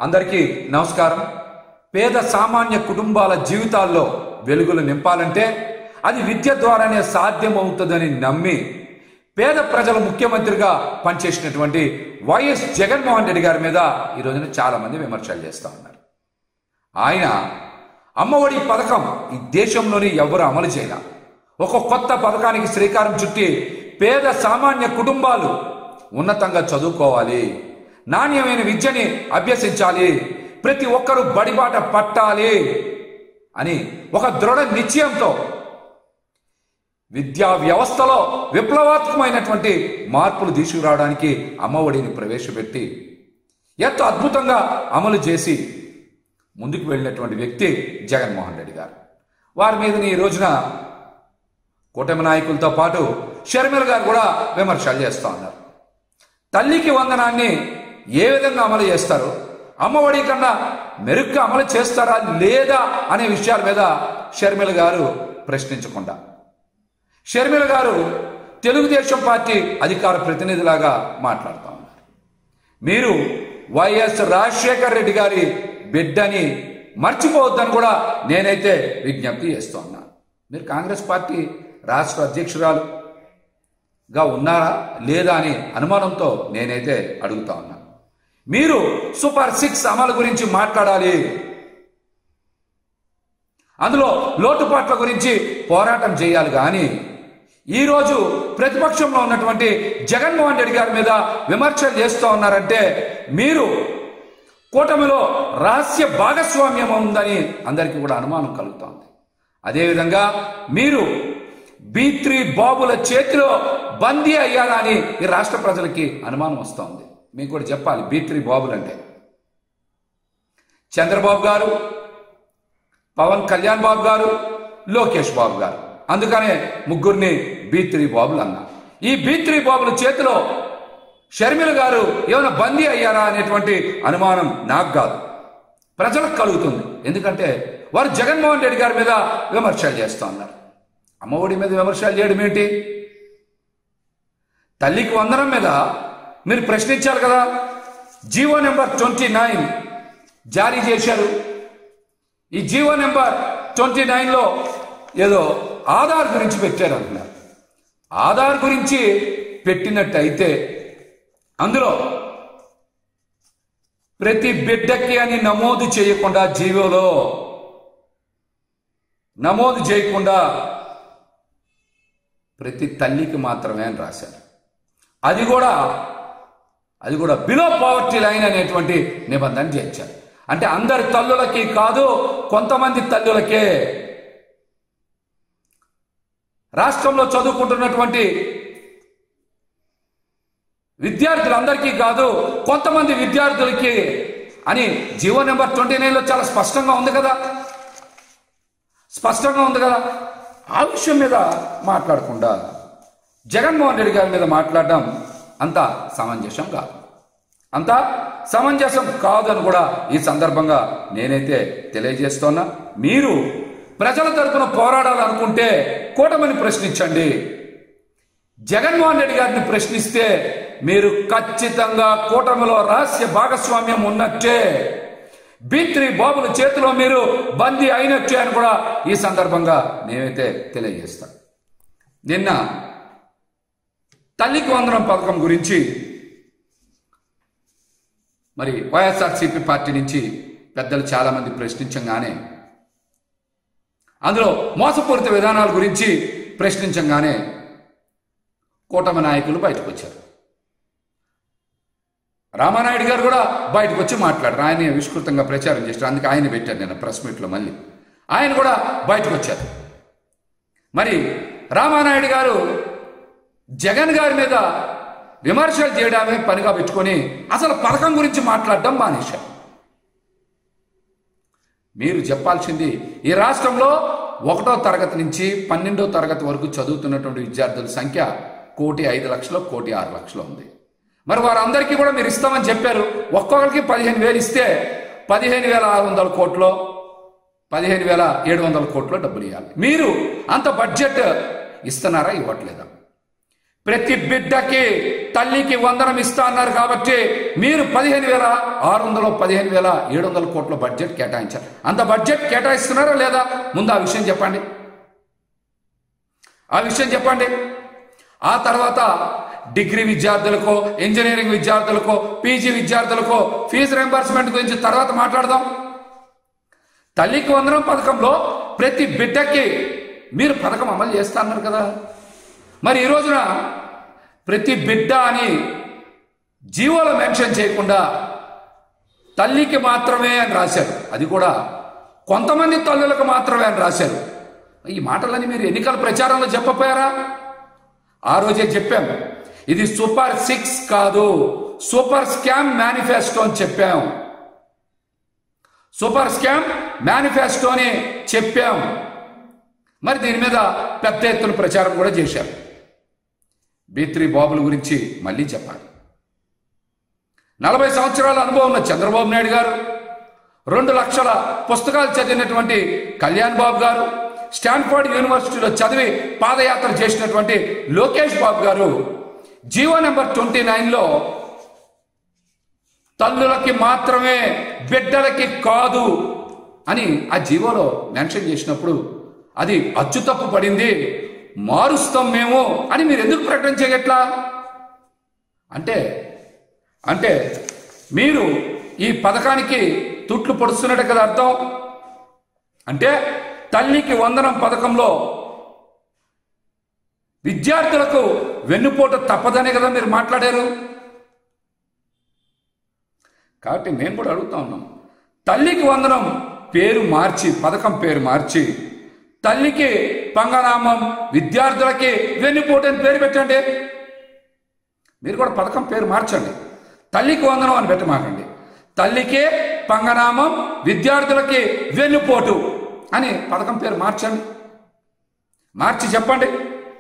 అందరికీ నమస్కారం. పేద సామాన్య కుటుంబాల జీవితాల్లో వెలుగులు నింపాలంటే అది విద్య ద్వారానే సాధ్యమవుతుందని నమ్మి పేద ప్రజల ముఖ్యమంత్రిగా పనిచేసినటువంటి వైఎస్ జగన్మోహన్ రెడ్డి గారి మీద ఈ రోజున చాలా మంది విమర్శలు చేస్తూ ఉన్నారు. ఆయన అమ్మఒడి పథకం ఈ దేశంలోని ఎవరు అమలు చేయాల, ఒక కొత్త పథకానికి శ్రీకారం చుట్టి పేద సామాన్య కుటుంబాలు ఉన్నతంగా చదువుకోవాలి, నాణ్యమైన విద్యని అభ్యసించాలి, ప్రతి ఒక్కరూ బడిబాట పట్టాలి అని ఒక దృఢ నిశ్చయంతో విద్యా వ్యవస్థలో విప్లవాత్మకమైనటువంటి మార్పులు తీసుకురావడానికి అమ్మఒడిని ప్రవేశపెట్టి ఎంతో అద్భుతంగా అమలు చేసి ముందుకు వెళ్ళినటువంటి వ్యక్తి జగన్మోహన్ రెడ్డి గారు. వారి మీద ఈ రోజున కూటమి నాయకులతో పాటు షర్మిల గారు కూడా విమర్శలు చేస్తూ ఉన్నారు. తల్లికి వందనాన్ని ఏ విధంగా అమలు చేస్తారు, అమ్మఒడి కన్నా మెరుగ్గా అమలు చేస్తారా లేదా అనే విషయాల మీద షర్మిల గారు ప్రశ్నించకుండా, షర్మిల గారు తెలుగుదేశం పార్టీ అధికార ప్రతినిధిలాగా మాట్లాడుతూ ఉన్నారు. మీరు వైఎస్ రాజశేఖర రెడ్డి గారి బిడ్డని మర్చిపోవద్దని కూడా నేనైతే విజ్ఞప్తి చేస్తూ ఉన్నాను. మీరు కాంగ్రెస్ పార్టీ రాష్ట్ర అధ్యక్షురాలుగా ఉన్నారా లేదా అని అనుమానంతో నేనైతే అడుగుతా ఉన్నాను. మీరు సూపర్ 6 అమలు గురించి మాట్లాడాలి, అందులో లోటుపాట్ల గురించి పోరాటం చేయాలి. కానీ ఈరోజు ప్రతిపక్షంలో ఉన్నటువంటి జగన్మోహన్ రెడ్డి గారి మీద విమర్శలు చేస్తూ ఉన్నారంటే మీరు కూటమిలో రహస్య భాగస్వామ్యం ఉందని అందరికీ కూడా అనుమానం కలుగుతోంది. అదేవిధంగా మీరు B3 బాబుల చేతిలో బందీ అయ్యారా అని ఈ రాష్ట్ర ప్రజలకి అనుమానం వస్తోంది. మీకు కూడా చెప్పాలి, B3 బాబులు అంటే చంద్రబాబు గారు, పవన్ కళ్యాణ్ బాబు గారు, లోకేష్ బాబు గారు. అందుకనే ముగ్గురిని B3 బాబులు అన్నా. ఈ B3 బాబుల చేతిలో షర్మిల గారు ఏమైనా బందీ అయ్యారా అనేటువంటి అనుమానం నాకు కాదు, ప్రజలకు కలుగుతుంది. ఎందుకంటే వారు జగన్మోహన్ రెడ్డి గారి మీద విమర్శలు చేస్తూ ఉన్నారు. అమ్మఒడి మీద విమర్శలు చేయడం ఏంటి? తల్లికి వందనం మీద మీరు ప్రశ్నించారు కదా. జీవో నెంబర్ 29 జారీ చేశారు. ఈ జీవో నెంబర్ 29లో ఏదో ఆధార్ గురించి పెట్టారు అంటున్నారు. ఆధార్ గురించి పెట్టినట్టయితే అందులో ప్రతి బిడ్డకి అని నమోదు చేయకుండా, జీవోలో నమోదు చేయకుండా ప్రతి తల్లికి మాత్రమే అని రాశారు. అది కూడా బిలో పావర్టీ లైన్ అనేటువంటి నిబంధన చేర్చారు. అంటే అందరి తల్లులకి కాదు, కొంతమంది తల్లులకే, రాష్ట్రంలో చదువుకుంటున్నటువంటి విద్యార్థులందరికీ కాదు, కొంతమంది విద్యార్థులకి అని జీవో నెంబర్ 29లో చాలా స్పష్టంగా ఉంది కదా. ఆ విషయం మీద మాట్లాడకుండా జగన్మోహన్ రెడ్డి గారి మీద మాట్లాడడం అంత సమంజసం కాదు అని కూడా ఈ సందర్భంగా నేనైతే తెలియజేస్తున్నా. మీరు ప్రజల తరపున పోరాడాలనుకుంటే కూటమిని ప్రశ్నించండి. జగన్మోహన్ రెడ్డి గారిని ప్రశ్నిస్తే మీరు ఖచ్చితంగా కూటమిలో రహస్య భాగస్వామ్యం ఉన్నట్టే, B3 బాబుల చేతిలో మీరు బందీ అయినట్టే అని కూడా ఈ సందర్భంగా నేనైతే తెలియజేస్తాను. నిన్న తల్లికి వందనం పథకం గురించి మరి వైఎస్ఆర్సీపీ పార్టీ నుంచి పెద్దలు చాలామంది ప్రశ్నించగానే, అందులో మోసపూరిత విధానాల గురించి ప్రశ్నించగానే కూటమి నాయకులు బయటకు వచ్చారు. రామానాయుడు గారు కూడా బయటకు వచ్చి మాట్లాడారు. ఆయన విస్తృతంగా ప్రచారం చేశారు. అందుకే ఆయన పెట్టారు నిన్న ప్రెస్ మీట్లో. మళ్ళీ ఆయన కూడా బయటకు వచ్చారు. మరి రామానాయుడు గారు జగన్ గారి మీద విమర్శలు చేయడమే పనిగా పెట్టుకొని అసలు పథకం గురించి మాట్లాడడం మానేశారు. మీరు చెప్పాల్సింది, ఈ రాష్ట్రంలో 1వ తరగతి నుంచి 12వ తరగతి వరకు చదువుతున్నటువంటి విద్యార్థుల సంఖ్య 1,05,00,000, 1,06,00,000 ఉంది. మరి వారందరికీ కూడా మీరు ఇస్తామని చెప్పారు. ఒక్కొక్కరికి 15,000 ఇస్తే 15,600 కోట్లు, 15,700 కోట్లు డబ్బులు ఇవ్వాలి. మీరు అంత బడ్జెట్ ఇస్తున్నారా, ఇవ్వట్లేదా? ప్రతి బిడ్డకి తల్లికి వందనం ఇస్తా అన్నారు కాబట్టి మీరు 15,600 15,700 కోట్ల బడ్జెట్ కేటాయించారు. అంత బడ్జెట్ కేటాయిస్తున్నారా లేదా? ముందు ఆ విషయం చెప్పండి. ఆ తర్వాత డిగ్రీ విద్యార్థులకో, ఇంజనీరింగ్ విద్యార్థులకో, పీజీ విద్యార్థులకో ఫీజు రింబర్స్మెంట్ గురించి తర్వాత మాట్లాడదాం. తల్లికి వందనం పథకంలో ప్రతి బిడ్డకి మీరు పథకం అమలు చేస్తా అన్నారు కదా. మరి ఈ రోజున ప్రతి బిడ్డ అని జీవోలో మెన్షన్ చేయకుండా తల్లికి మాత్రమే అని రాశారు. అది కూడా కొంతమంది తల్లులకు మాత్రమే అని రాశారు. ఈ మాటలని మీరు ఎన్నికల ప్రచారంలో చెప్పపోయారా? ఆ రోజే చెప్పాం, ఇది సూపర్ 6 కాదు, సూపర్ స్కామ్ మేనిఫెస్టో అని చెప్పాం. సూపర్ స్కామ్ మేనిఫెస్టో అని చెప్పాం. మరి దీని మీద పెద్ద ఎత్తున ప్రచారం కూడా చేశారు. B3 బాబుల గురించి మళ్ళీ చెప్పాలి. 40 సంవత్సరాల అనుభవం ఉన్న చంద్రబాబు నాయుడు గారు, 2 లక్షల పుస్తకాలు చదివినటువంటి కళ్యాణ్ బాబు గారు, స్టాన్ఫోర్డ్ యూనివర్సిటీలో చదివి పాదయాత్ర చేసినటువంటి లోకేష్ బాబు గారు జీవో నెంబర్ 29లో తల్లులకి మాత్రమే, బిడ్డలకి కాదు అని ఆ జీవోలో మెన్షన్ చేసినప్పుడు అది అచ్చుతప్పు పడింది, మారుస్తాం మేము అని మీరు ఎందుకు ప్రకటన చేయట్లా? అంటే మీరు ఈ పథకానికి తుట్లు పొడుస్తున్నట్టు కదా అర్థం. అంటే తల్లికి వందనం పథకంలో విద్యార్థులకు వెన్నుపోటు తప్పదనే కదా మీరు మాట్లాడారు. కాబట్టి మేము కూడా అడుగుతా ఉన్నాం, తల్లికి వందనం పేరు మార్చి, పథకం పేరు మార్చి తల్లికి పంగనామం, విద్యార్థులకి వెన్నుపోటు అని పేరు పెట్టండి. మీరు కూడా పథకం పేరు మార్చండి. తల్లికి వందనం అని పెట్టమాకండి. తల్లికి పంగనామం, విద్యార్థులకి వెన్నుపోటు అని పథకం పేరు మార్చండి. మార్చి చెప్పండి.